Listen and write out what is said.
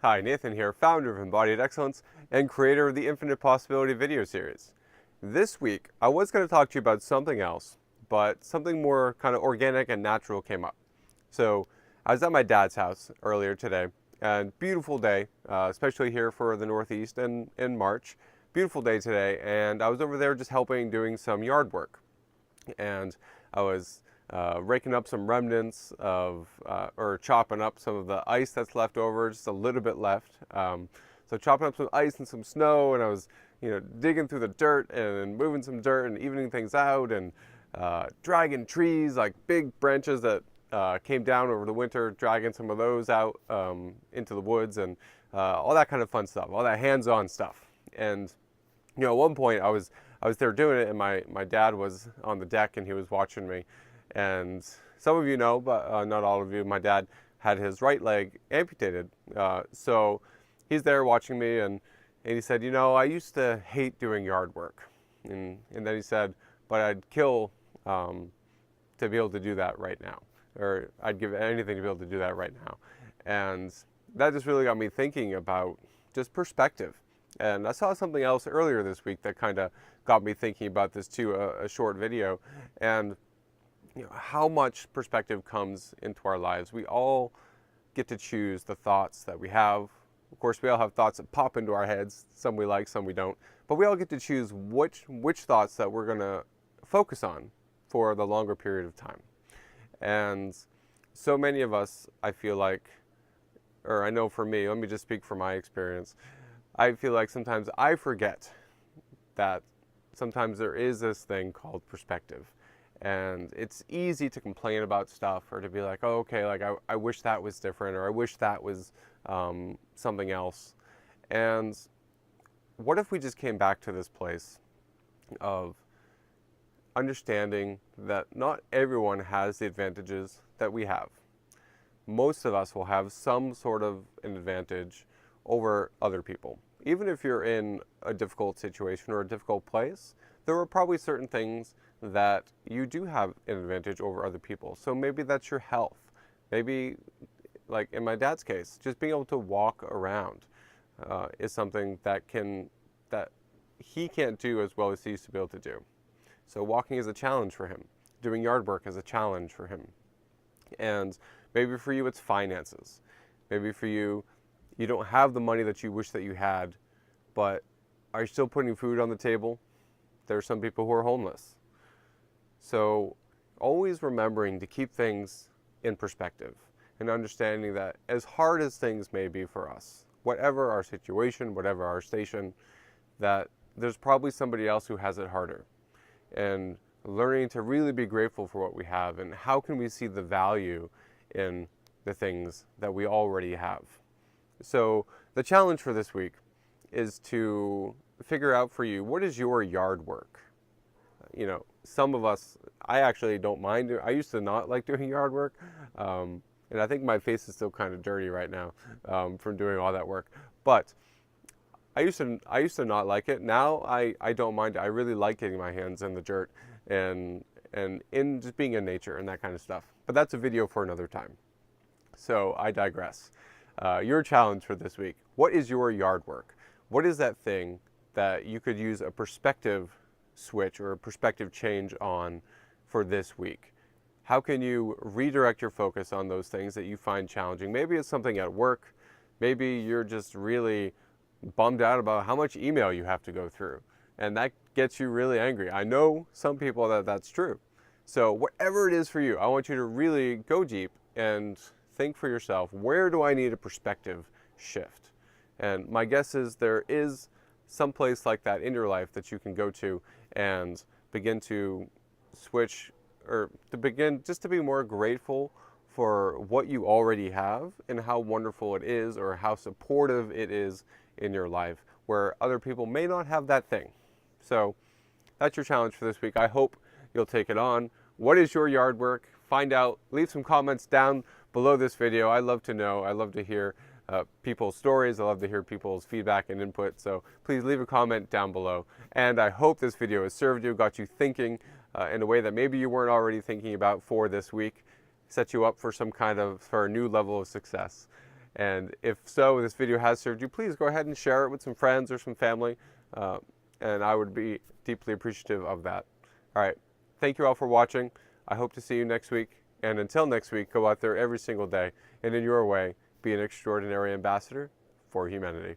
Hi, Nathan here, founder of Embodied Excellence and creator of the Infinite Possibility video series. This week, I was going to talk to you about something else, but something more kind of organic and natural came up. So, I was at my dad's house earlier today, and beautiful day, especially here for the Northeast and in March. Beautiful day today, and I was over there just helping doing some yard work. And I was raking up some remnants of, or chopping up some of the ice that's left over, just a little bit left. So chopping up some ice and some snow, and I was, digging through the dirt and moving some dirt and evening things out, and dragging trees, like big branches that came down over the winter, dragging some of those out into the woods, and all that kind of fun stuff, all that hands-on stuff. And at one point I was there doing it, and my dad was on the deck and he was watching me. And some of you know, but not all of you, my dad had his right leg amputated. So he's there watching me, and he said, I used to hate doing yard work. And then he said, but I'd kill to be able to do that right now. Or I'd give anything to be able to do that right now. And that just really got me thinking about just perspective. And I saw something else earlier this week that kind of got me thinking about this too, a short video. And how much perspective comes into our lives. We all get to choose the thoughts that we have. Of course, we all have thoughts that pop into our heads. Some we like, some we don't. But we all get to choose which thoughts that we're going to focus on for the longer period of time. And so many of us, I feel like, or I know for me, let me just speak from my experience, I feel like sometimes I forget that sometimes there is this thing called perspective. And it's easy to complain about stuff, or to be like, oh, okay, like I wish that was different, or I wish that was something else. And what if we just came back to this place of understanding that not everyone has the advantages that we have. Most of us will have some sort of an advantage over other people. Even if you're in a difficult situation or a difficult place, there are probably certain things that you do have an advantage over other people. So maybe that's your health. Maybe, like in my dad's case, just being able to walk around is something that he can't do as well as he used to be able to do. So walking is a challenge for him. Doing yard work is a challenge for him. And maybe for you it's finances. Maybe for you, you don't have the money that you wish that you had, but are you still putting food on the table? There are some people who are homeless. So always remembering to keep things in perspective and understanding that as hard as things may be for us, whatever our situation, whatever our station, that there's probably somebody else who has it harder. And learning to really be grateful for what we have, and how can we see the value in the things that we already have. So the challenge for this week is to figure out for you, what is your yard work? Some of us, I actually don't mind. I used to not like doing yard work. And I think my face is still kind of dirty right now from doing all that work. But I used to not like it. Now I don't mind. I really like getting my hands in the dirt and in just being in nature and that kind of stuff. But that's a video for another time. So I digress. Your challenge for this week: what is your yard work? What is that thing that you could use a perspective switch or a perspective change on for this week? How can you redirect your focus on those things that you find challenging? Maybe it's something at work. Maybe you're just really bummed out about how much email you have to go through, and that gets you really angry. I know some people that's true. So whatever it is for you, I want you to really go deep and think for yourself, where do I need a perspective shift? And my guess is there is some place like that in your life that you can go to and begin to switch, or to begin just to be more grateful for what you already have and how wonderful it is, or how supportive it is in your life, where other people may not have that thing. So that's your challenge for this week. I hope you'll take it on. What is your yard work? Find out. Leave some comments down below this video. I love to know. I love to hear people's stories. I love to hear people's feedback and input. So please leave a comment down below. And I hope this video has served you, got you thinking in a way that maybe you weren't already thinking about for this week, set you up for for a new level of success. And if so, this video has served you, please go ahead and share it with some friends or some family. And I would be deeply appreciative of that. All right. Thank you all for watching. I hope to see you next week. And until next week, go out there every single day and in your way, be an extraordinary ambassador for humanity.